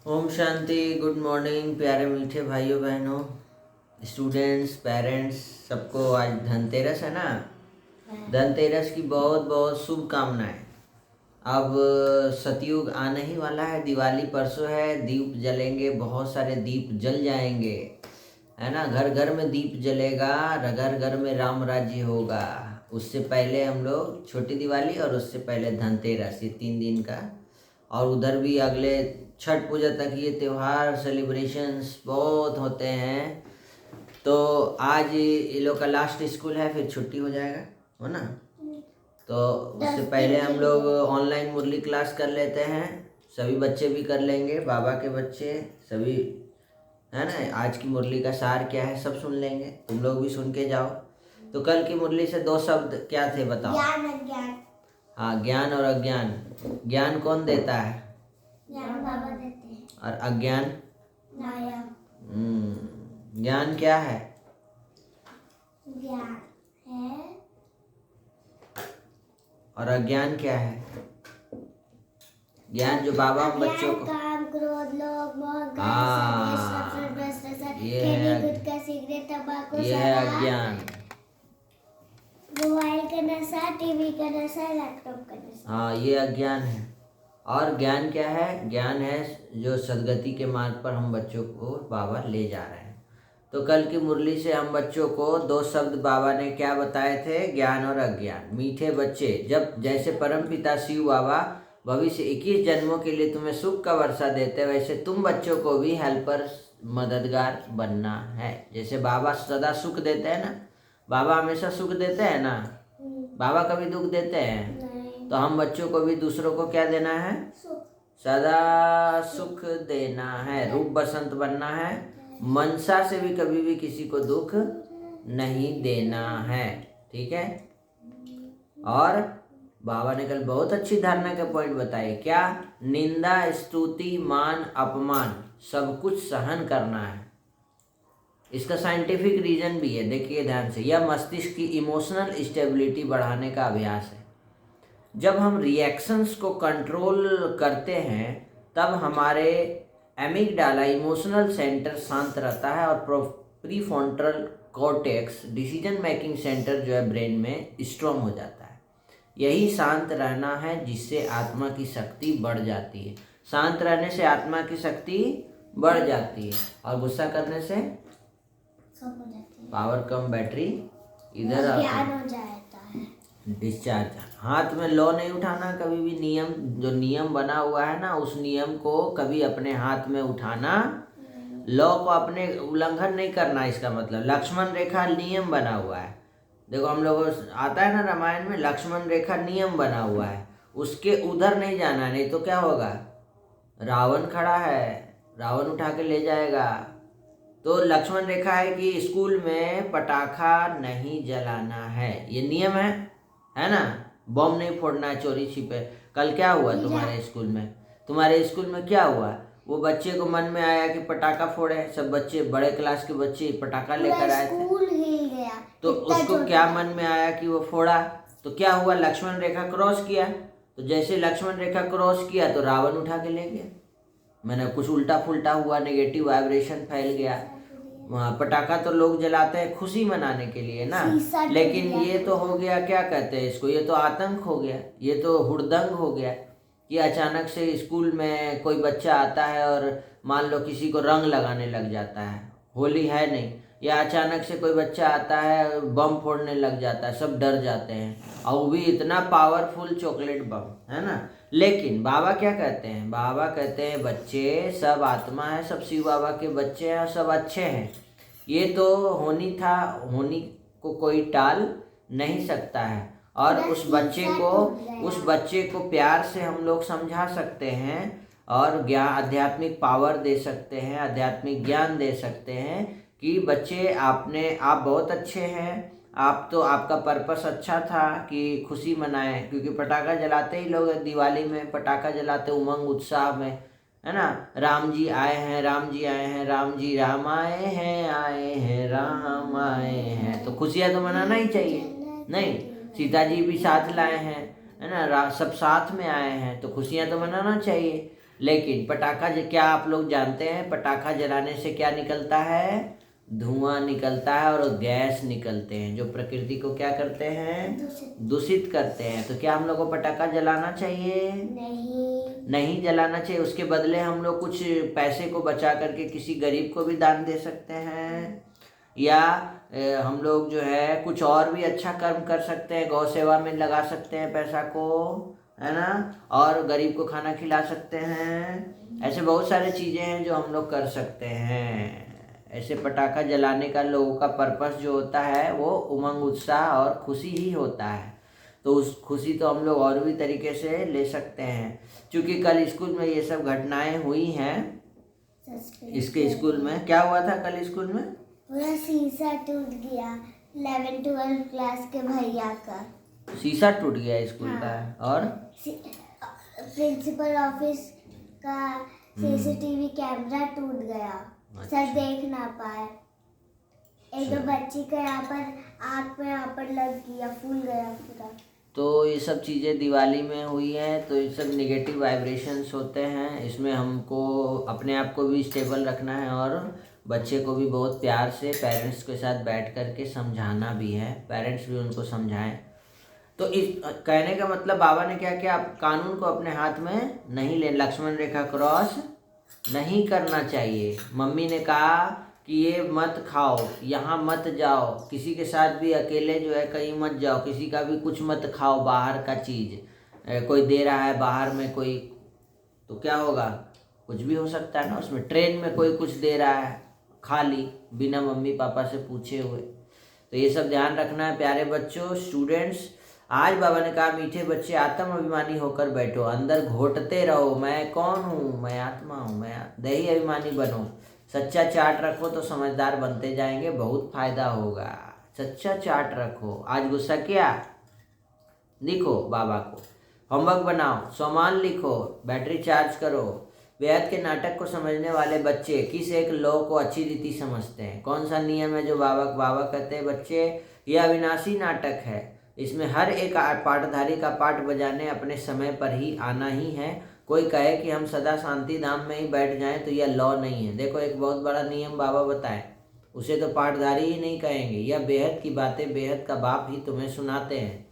Om Shanti. Good morning प्यारे मीठे भाइयों बहनों, स्टूडेंट्स, पेरेंट्स, सबको आज धनतेरस है ना। धनतेरस की बहुत बहुत शुभकामनाएं। अब सतयुग आने ही वाला है, दिवाली परसों है, दीप जलेंगे, बहुत सारे दीप जल जाएंगे, है ना। घर घर में दीप जलेगा, घर घर में राम राज्य होगा। उससे पहले हम लोग छोटी दिवाली और उससे पहले धनतेरस, ये 3 दिन का। और उधर भी अगले छठ पूजा तक ये त्यौहार सेलिब्रेशंस बहुत होते हैं। तो आज ये लोग का लास्ट स्कूल है, फिर छुट्टी हो जाएगा, हो ना। तो उससे पहले हम लोग ऑनलाइन मुरली क्लास कर लेते हैं, सभी बच्चे भी कर लेंगे, बाबा के बच्चे सभी, है ना। आज की मुरली का सार क्या है सब सुन लेंगे, तुम लोग भी सुन के जाओ। तो कल की मुरली से 2 शब्द क्या थे बताओ। ज्ञान अज्ञान। हाँ, ज्ञान और अज्ञान। ज्ञान कौन देता है? ज्ञान बाबा देते हैं। और अज्ञान? माया। ज्ञान क्या है? ज्ञान है। और अज्ञान क्या है? ज्ञान जो बाबा बच्चों को, काम, क्रोध, लोभ, मोह, ये है, गुटखा, सिगरेट, तंबाकू, ये है अज्ञान। मोबाइल का नशा, टीवी का नशा, लैपटॉप का नशा। हाँ, ये अज्ञान है। और ज्ञान क्या है? ज्ञान है जो सदगति के मार्ग पर हम बच्चों को बाबा ले जा रहे हैं। तो कल की मुरली से हम बच्चों को 2 शब्द बाबा ने क्या बताए थे? ज्ञान और अज्ञान। मीठे बच्चे, जब जैसे परमपिता शिव बाबा भविष्य 21 जन्मों के लिए तुम्हें सुख का वर्षा देते हैं, वैसे तुम बच्चों को भी हेल्पर, मददगार बनना है। जैसे बाबा सदा सुख देते हैं ना, बाबा हमेशा सुख देते हैं ना, बाबा कभी दुख देते हैं? तो हम बच्चों को भी दूसरों को क्या देना है? सदा सुख देना है, रूप बसंत बनना है, मनसा से भी कभी भी किसी को दुख नहीं देना है, ठीक है। और बाबा ने कल बहुत अच्छी धारणा के पॉइंट बताए, क्या? निंदा, स्तुति, मान, अपमान सब कुछ सहन करना है। इसका साइंटिफिक रीजन भी है, देखिए ध्यान से। यह मस्तिष्क की इमोशनल स्टेबिलिटी बढ़ाने का अभ्यास है। जब हम रिएक्शंस को कंट्रोल करते हैं तब हमारे एमिगडाला इमोशनल सेंटर शांत रहता है और prefrontal cortex decision making centre जो है ब्रेन में स्ट्रॉन्ग हो जाता है। यही शांत रहना है जिससे आत्मा की शक्ति बढ़ जाती है। शांत रहने से आत्मा की शक्ति बढ़ जाती है और गुस्सा करने से पावर कम, बैटरी इधर हो जाता है, डिस्चार्ज। हाथ में लौ नहीं उठाना कभी भी। नियम, जो नियम बना हुआ है ना, उस नियम को कभी अपने हाथ में उठाना, लॉ को अपने उल्लंघन नहीं करना। इसका मतलब लक्ष्मण रेखा नियम बना हुआ है। देखो हम लोग आता है ना रामायण में, लक्ष्मण रेखा नियम बना हुआ है, उसके उधर नहीं जाना, नहीं तो क्या होगा? रावण खड़ा है, रावण उठा के ले जाएगा। तो लक्ष्मण रेखा है कि स्कूल में पटाखा नहीं जलाना है, ये नियम है ना। बम नहीं फोड़ना है चोरी छिपे। कल क्या हुआ तुम्हारे स्कूल में? तुम्हारे स्कूल में क्या हुआ? वो बच्चे को मन में आया कि पटाखा फोड़े, सब बच्चे, बड़े क्लास के बच्चे पटाखा लेकर आए थे, स्कूल हिल गया। तो उसको क्या मन में आया कि वो फोड़ा, तो क्या हुआ? लक्ष्मण रेखा क्रॉस किया। तो जैसे लक्ष्मण रेखा क्रॉस किया तो रावण उठा के ले गया, मैंने कुछ उल्टा फुल्टा हुआ, नेगेटिव वाइब्रेशन फैल गया। पटाखा तो लोग जलाते हैं खुशी मनाने के लिए ना, लेकिन ये तो हो गया, क्या कहते हैं इसको, ये तो आतंक हो गया, ये तो हुड़दंग हो गया कि अचानक से स्कूल में कोई बच्चा आता है और मान लो किसी को रंग लगाने लग जाता है, होली है नहीं, या अचानक से कोई बच्चा आता है बम फोड़ने लग जाता है, सब डर जाते हैं, और वो भी इतना पावरफुल चॉकलेट बम, है ना। लेकिन बाबा क्या कहते हैं? बाबा कहते हैं बच्चे सब आत्मा है, सब शिव बाबा के बच्चे हैं, सब अच्छे हैं। ये तो होनी था, होनी को कोई टाल नहीं सकता है। और उस बच्चे को प्यार से हम लोग समझा सकते हैं और ज्ञान, आध्यात्मिक पावर दे सकते हैं, आध्यात्मिक ज्ञान दे सकते हैं कि बच्चे आप बहुत अच्छे हैं, आप तो, आपका पर्पस अच्छा था कि खुशी मनाएं, क्योंकि पटाखा जलाते ही लोग दिवाली में पटाखा जलाते उमंग उत्साह में, है ना। राम जी आए हैं, राम जी आए हैं, राम जी राम आए हैं, राम आए हैं, तो खुशियाँ तो मनाना ही चाहिए। नहीं, सीता जी भी साथ लाए हैं, है ना, सब साथ में आए हैं, तो खुशियाँ तो मनाना चाहिए। लेकिन पटाखा क्या आप लोग जानते हैं पटाखा जलाने से क्या निकलता है? धुआं निकलता है और गैस निकलते हैं जो प्रकृति को क्या करते हैं? दूषित करते हैं। तो क्या हम लोग को पटाखा जलाना चाहिए? नहीं जलाना चाहिए। उसके बदले हम लोग कुछ पैसे को बचा करके किसी गरीब को भी दान दे सकते हैं, या हम लोग जो है कुछ और भी अच्छा कर्म कर सकते हैं, गौ सेवा में लगा सकते हैं पैसा को, है ना, और गरीब को खाना खिला सकते हैं। ऐसे बहुत सारे चीज़ें हैं जो हम लोग कर सकते हैं। ऐसे पटाखा जलाने का लोगों का पर्पस जो होता है वो उमंग, उत्साह और खुशी ही होता है। तो उस खुशी तो हम लोग और भी तरीके से ले सकते हैं। क्योंकि कल स्कूल में ये सब घटनाएं हुई हैं। इसके स्कूल में क्या हुआ था? कल स्कूल में पूरा शीशा टूट गया 11-12 क्लास के भैया का। शीशा टूट गया स्कूल का। और प्रिंसिपल ऑफिस का सीसीटीवी कैमरा टूट गया। सर देख ना पाए। एक दो बच्ची का यहाँ पर आँख में यहाँ पर लग गया, फूल गया पूरा। तो ये सब चीज़ें दिवाली में हुई हैं। तो ये सब नेगेटिव वाइब्रेशंस होते हैं। इसमें हमको अपने आप को भी स्टेबल रखना है और बच्चे को भी बहुत प्यार से पेरेंट्स के साथ बैठ कर के समझाना भी है। पेरेंट्स भी उनको समझाएं। तो इस कहने का मतलब बाबा ने क्या किया? कानून को अपने हाथ में नहीं ले, लक्ष्मण रेखा क्रॉस नहीं करना चाहिए। मम्मी ने कहा कि ये मत खाओ, यहाँ मत जाओ, किसी के साथ भी अकेले जो है कहीं मत जाओ, किसी का भी कुछ मत खाओ बाहर का चीज़। कोई दे रहा है बाहर में कोई, तो क्या होगा? कुछ भी हो सकता है ना उसमें। ट्रेन में कोई कुछ दे रहा है, खा ली बिना मम्मी पापा से पूछे हुए। तो ये सब ध्यान रखना है प्यारे बच्चों, स्टूडेंट्स। आज बाबा ने कहा मीठे बच्चे आत्म अभिमानी होकर बैठो, अंदर घोटते रहो मैं कौन हूँ, मैं आत्मा हूँ, मैं दही अभिमानी बनो। सच्चा चार्ट रखो तो समझदार बनते जाएंगे, बहुत फायदा होगा। सच्चा चार्ट रखो। आज गुस्सा किया, लिखो बाबा को। होमवर्क बनाओ, सामान लिखो, बैटरी चार्ज करो। वेद के नाटक को समझने वाले बच्चे किस एक लॉ को अच्छी रीति समझते हैं? कौन सा नियम है जो बाबा कहते हैं बच्चे? यह अविनाशी नाटक है। इसमें हर एक पाठधारी का पाठ बजाने अपने समय पर ही आना ही है। कोई कहे कि हम सदा शांति धाम में ही बैठ जाएं तो यह लॉ नहीं है। देखो एक बहुत बड़ा नियम बाबा बताएं, उसे तो पाठधारी ही नहीं कहेंगे। यह बेहद की बातें बेहद का बाप ही तुम्हें सुनाते हैं।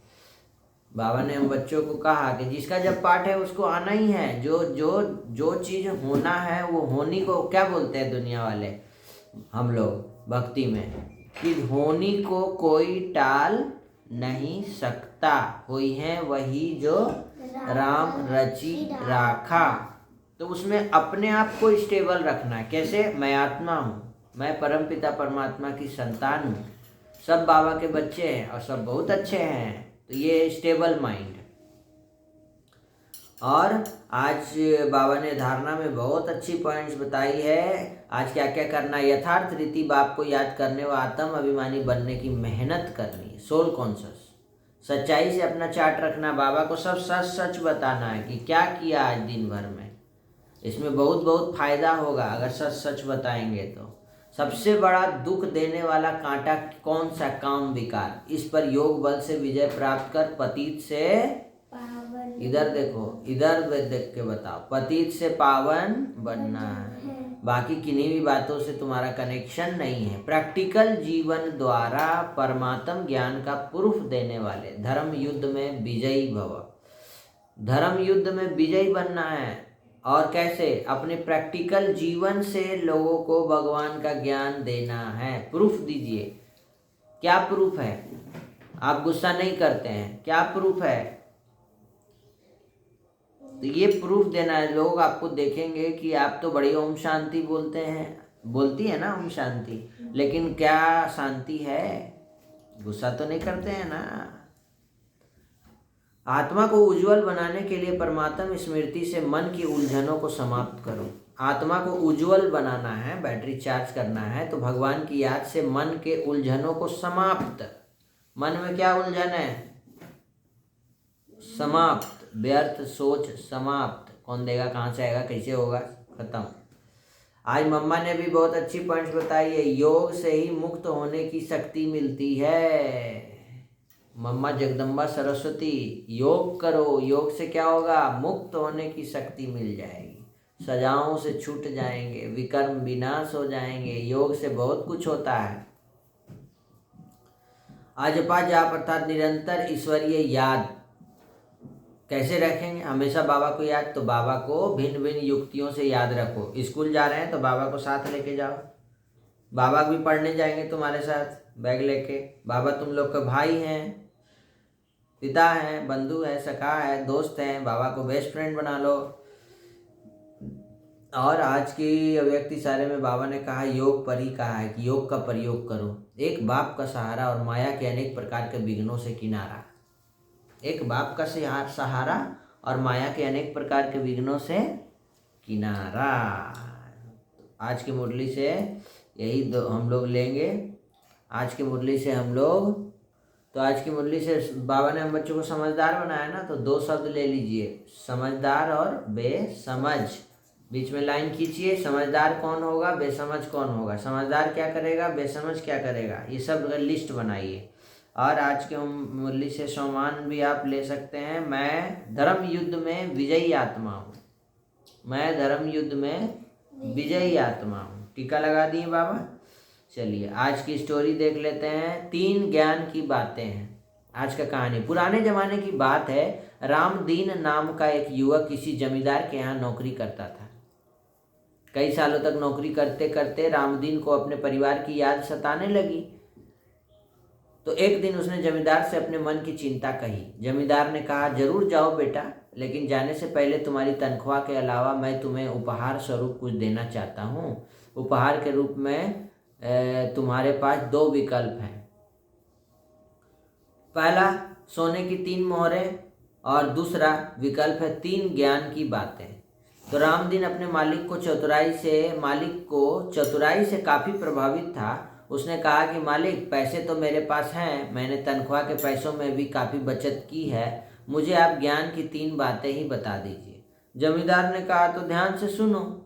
बाबा ने हम बच्चों को कहा कि जिसका जब पाठ है उसको आना ही है। जो चीज़ होना है वो होनी को क्या बोलते हैं दुनिया वाले, हम लोग भक्ति में, कि होनी को कोई टाल नहीं सकता। हुई है वही जो राम रची राखा। तो उसमें अपने आप को स्टेबल रखना है। कैसे? मैं आत्मा हूँ, मैं परमपिता परमात्मा की संतान हूँ, सब बाबा के बच्चे हैं और सब बहुत अच्छे हैं। तो ये स्टेबल माइंड। और आज बाबा ने धारणा में बहुत अच्छी पॉइंट्स बताई है। आज क्या क्या करना है? यथार्थ रीति बाप को याद करने व आत्म अभिमानी बनने की मेहनत करनी है। सोल कॉन्शियस, सच्चाई से अपना चार्ट रखना। बाबा को सब सच सच बताना है कि क्या किया आज दिन भर में। इसमें बहुत बहुत फायदा होगा अगर सच सच बताएंगे तो। सबसे बड़ा दुख देने वाला कांटा कौन सा? काम विकार। इस पर योग बल से विजय प्राप्त कर पतित से, इधर देखो, इधर देख के बताओ, पतित से पावन बनना है। बाकी किन्हीं भी बातों से तुम्हारा कनेक्शन नहीं है। प्रैक्टिकल जीवन द्वारा परमात्म ज्ञान का प्रूफ देने वाले धर्म युद्ध में विजयी भव। धर्म युद्ध में विजयी बनना है। और कैसे? अपने प्रैक्टिकल जीवन से लोगों को भगवान का ज्ञान देना है। प्रूफ दीजिए। क्या प्रूफ है? आप गुस्सा नहीं करते हैं, क्या प्रूफ है? तो ये प्रूफ देना है। लोग आपको देखेंगे कि आप तो बड़ी ओम शांति बोलते हैं, बोलती है ना ओम शांति, लेकिन क्या शांति है? गुस्सा तो नहीं करते हैं ना। आत्मा को उज्जवल बनाने के लिए परमात्म स्मृति से मन की उलझनों को समाप्त करो। आत्मा को उज्जवल बनाना है, बैटरी चार्ज करना है, तो भगवान की याद से मन के उलझनों को समाप्त। मन में क्या उलझन है? समाप्त। व्यर्थ सोच समाप्त। कौन देगा, कहाँ से आएगा, कैसे होगा, खत्म। आज मम्मा ने भी बहुत अच्छी पॉइंट्स बताई है। योग से ही मुक्त होने की शक्ति मिलती है। मम्मा जगदम्बा सरस्वती, योग करो, योग से क्या होगा? मुक्त होने की शक्ति मिल जाएगी। सजाओं से छूट जाएंगे, विकर्म विनाश हो जाएंगे। योग से बहुत कुछ होता है। अजपा जाप अर्थात निरंतर ईश्वरीय याद कैसे रखेंगे? हमेशा बाबा को याद। तो बाबा को भिन्न भिन्न युक्तियों से याद रखो। स्कूल जा रहे हैं तो बाबा को साथ लेके जाओ। बाबा भी पढ़ने जाएंगे तुम्हारे साथ बैग लेके। बाबा तुम लोग के भाई हैं, पिता हैं, बंधु हैं, सखा है, दोस्त हैं। बाबा को बेस्ट फ्रेंड बना लो। और आज की अव्यक्ति सारे में बाबा ने कहा, योग पर ही कहा है कि योग का प्रयोग करो। एक बाप का सहारा और माया के अनेक प्रकार के विघ्नों से किनारा। एक बाप का सहारा और माया के अनेक प्रकार के विघ्नों से किनारा। आज की मुरली से यही हम लोग लेंगे। आज की मुरली से हम लोग, तो आज की मुरली से बाबा ने हम बच्चों को समझदार बनाया ना, तो 2 शब्द ले लीजिए, समझदार और बेसमझ। बीच में लाइन खींचिए। समझदार कौन होगा, बेसमझ कौन होगा, समझदार क्या करेगा, बेसमझ क्या करेगा, ये सब लिस्ट बनाइए। और आज के मुरली से सम्मान भी आप ले सकते हैं। मैं धर्म युद्ध में विजयी आत्मा हूँ। मैं धर्म युद्ध में विजयी आत्मा हूँ। टीका लगा दिए बाबा। चलिए आज की स्टोरी देख लेते हैं। 3 ज्ञान की बातें हैं आज का कहानी। पुराने जमाने की बात है। रामदीन नाम का एक युवक किसी जमींदार के यहाँ नौकरी करता था। कई सालों तक नौकरी करते करते रामदीन को अपने परिवार की याद सताने लगी। तो एक दिन उसने जमींदार से अपने मन की चिंता कही। जमींदार ने कहा, जरूर जाओ बेटा, लेकिन जाने से पहले तुम्हारी तनख्वाह के अलावा मैं तुम्हें उपहार स्वरूप कुछ देना चाहता हूँ। उपहार के रूप में तुम्हारे पास 2 विकल्प हैं। पहला, सोने की 3 मोहरें, और दूसरा विकल्प है 3 ज्ञान की बातें। तो रामदीन अपने मालिक को चतुराई से काफ़ी प्रभावित था। उसने कहा कि मालिक, पैसे तो मेरे पास हैं, मैंने तनख्वाह के पैसों में भी काफ़ी बचत की है, मुझे आप ज्ञान की 3 बातें ही बता दीजिए। जमींदार ने कहा, तो ध्यान से सुनो।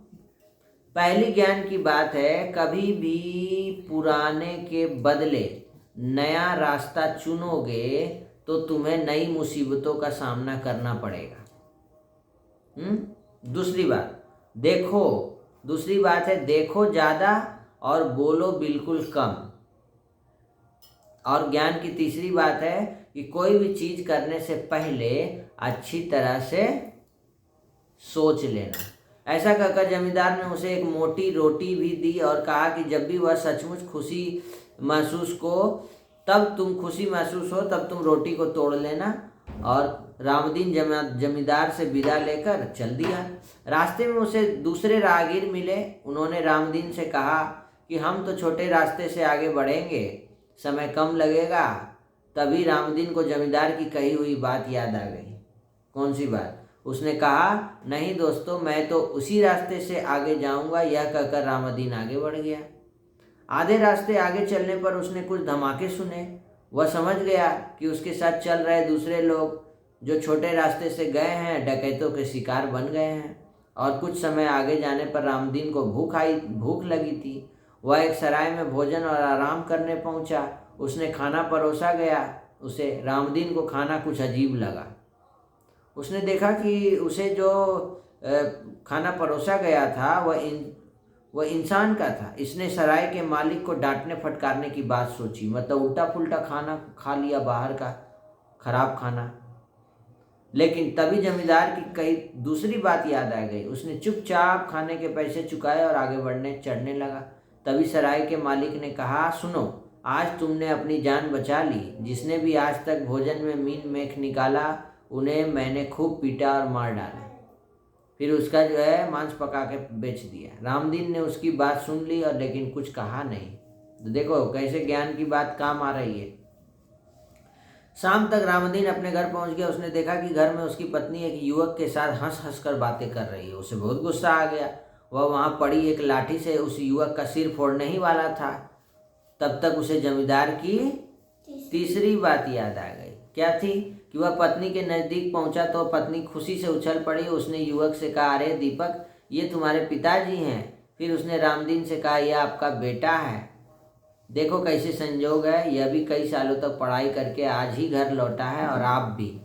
पहली ज्ञान की बात है, कभी भी पुराने के बदले नया रास्ता चुनोगे तो तुम्हें नई मुसीबतों का सामना करना पड़ेगा। दूसरी बात है, देखो ज़्यादा और बोलो बिल्कुल कम। और ज्ञान की तीसरी बात है कि कोई भी चीज़ करने से पहले अच्छी तरह से सोच लेना। ऐसा कहकर जमींदार ने उसे एक मोटी रोटी भी दी और कहा कि जब भी वह सचमुच खुशी महसूस हो तब तुम रोटी को तोड़ लेना। और रामदीन जमींदार से विदा लेकर चल दिया। रास्ते में उसे दूसरे राहगीर मिले। उन्होंने रामदीन से कहा कि हम तो छोटे रास्ते से आगे बढ़ेंगे, समय कम लगेगा। तभी रामदीन को जमींदार की कही हुई बात याद आ गई। कौन सी बात? उसने कहा, नहीं दोस्तों, मैं तो उसी रास्ते से आगे जाऊंगा। यह कहकर रामदीन आगे बढ़ गया। आधे रास्ते आगे चलने पर उसने कुछ धमाके सुने। वह समझ गया कि उसके साथ चल रहे दूसरे लोग जो छोटे रास्ते से गए हैं, डकैतों के शिकार बन गए हैं। और कुछ समय आगे जाने पर रामदीन को भूख लगी थी। वह एक सराय में भोजन और आराम करने पहुंचा। उसने खाना परोसा गया। उसे रामदीन को खाना कुछ अजीब लगा। उसने देखा कि उसे जो खाना परोसा गया था वह इंसान का था। इसने सराय के मालिक को डांटने फटकारने की बात सोची। मतलब उल्टा पुल्टा खाना खा लिया, बाहर का खराब खाना। लेकिन तभी जमींदार की कई दूसरी बात याद आ गई। उसने चुपचाप खाने के पैसे चुकाए और आगे चढ़ने लगा। तभी सराय के मालिक ने कहा, सुनो, आज तुमने अपनी जान बचा ली। जिसने भी आज तक भोजन में मीन मेख निकाला उन्हें मैंने खूब पीटा और मार डाला। फिर उसका मांस पका के बेच दिया। रामदीन ने उसकी बात सुन ली और लेकिन कुछ कहा नहीं। तो देखो कैसे ज्ञान की बात काम आ रही है। शाम तक रामदीन अपने घर पहुंच गया। उसने देखा कि घर में उसकी पत्नी एक युवक के साथ हंस हंस कर बातें कर रही है। उसे बहुत गुस्सा आ गया। वह वहां पड़ी एक लाठी से उस युवक का सिर फोड़ने ही वाला था। तब तक उसे जमींदार की तीसरी बात याद आ गई। क्या थी? कि वह पत्नी के नज़दीक पहुंचा तो पत्नी खुशी से उछल पड़ी। उसने युवक से कहा, अरे दीपक, ये तुम्हारे पिताजी हैं। फिर उसने रामदीन से कहा, यह आपका बेटा है। देखो कैसे संजोग है, यह भी कई सालों तक पढ़ाई करके आज ही घर लौटा है और आप भी।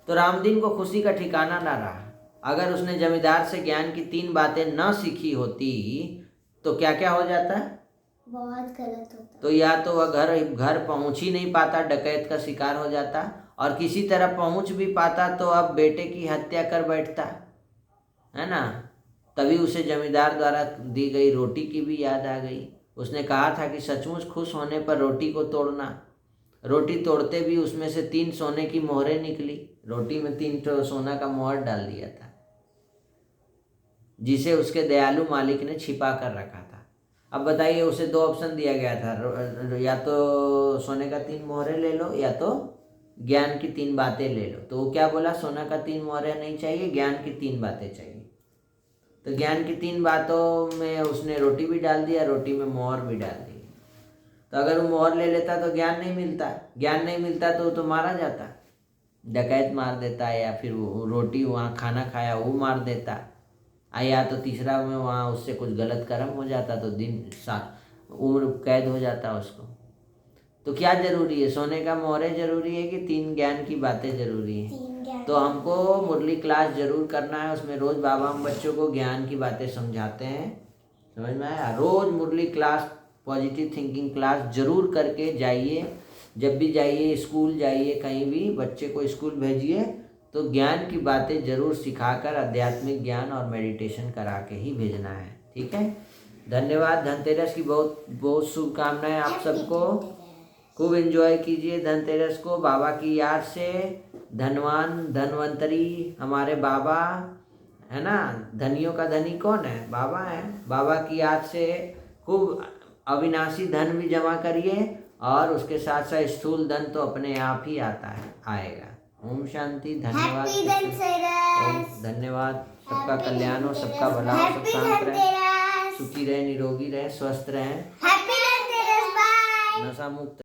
तो रामदीन को खुशी का ठिकाना ना रहा। अगर उसने जमींदार से ज्ञान की 3 बातें न सीखी होती तो क्या क्या हो जाता? बहुत गलत होता। तो या तो वह घर पहुंच ही नहीं पाता, डकैत का शिकार हो जाता, और किसी तरह पहुंच भी पाता तो अब बेटे की हत्या कर बैठता, है ना। तभी उसे जमींदार द्वारा दी गई रोटी की भी याद आ गई। उसने कहा था कि सचमुच खुश होने पर रोटी को तोड़ना। रोटी तोड़ते भी उसमें से 3 सोने की मोहरें निकली। रोटी में 3 सोना का मोहर डाल दिया था, जिसे उसके दयालु मालिक ने छिपा कर रखा था। अब बताइए, उसे 2 ऑप्शन दिया गया था, या तो सोने का 3 मोहरे ले लो या तो ज्ञान की 3 बातें ले लो। तो वो क्या बोला? सोना का 3 मोहरे नहीं चाहिए, ज्ञान की 3 बातें चाहिए। तो ज्ञान की 3 बातों में उसने रोटी भी डाल दिया, रोटी में मोहर भी डाल दी। तो अगर वो मोहर ले लेता तो ज्ञान नहीं मिलता, ज्ञान नहीं मिलता तो मारा जाता, डकैत मार देता, या फिर वो रोटी वहाँ खाना खाया वो मार देता, या तो तीसरा में वहाँ उससे कुछ गलत कर्म हो जाता तो उम्र कैद हो जाता उसको। तो क्या जरूरी है? सोने का मोहरे जरूरी है कि 3 ज्ञान की बातें जरूरी है? तो हमको मुरली क्लास जरूर करना है। उसमें रोज बाबा हम बच्चों को ज्ञान की बातें समझाते हैं, समझ में आया? रोज मुरली क्लास, पॉजिटिव थिंकिंग क्लास जरूर करके जाइए। जब भी जाइए, स्कूल जाइए, कहीं भी बच्चे को स्कूल भेजिए तो ज्ञान की बातें जरूर सिखाकर आध्यात्मिक ज्ञान और मेडिटेशन करा के ही भेजना है, ठीक है। धन्यवाद। धनतेरस की बहुत बहुत शुभकामनाएं आप सबको। खूब एंजॉय कीजिए धनतेरस को बाबा की याद से। धनवान धनवंतरी हमारे बाबा है ना। धनियों का धनी कौन है? बाबा है। बाबा की याद से खूब अविनाशी धन भी जमा करिए, और उसके साथ साथ स्थूल धन तो अपने आप ही आता है, आएगा। ओम शांति। धन्यवाद। धन्यवाद। सबका कल्याण हो, सबका भला हो, सब शांत रहे, सुखी रहे, निरोगी रहे, स्वस्थ रहे, नशा मुक्त।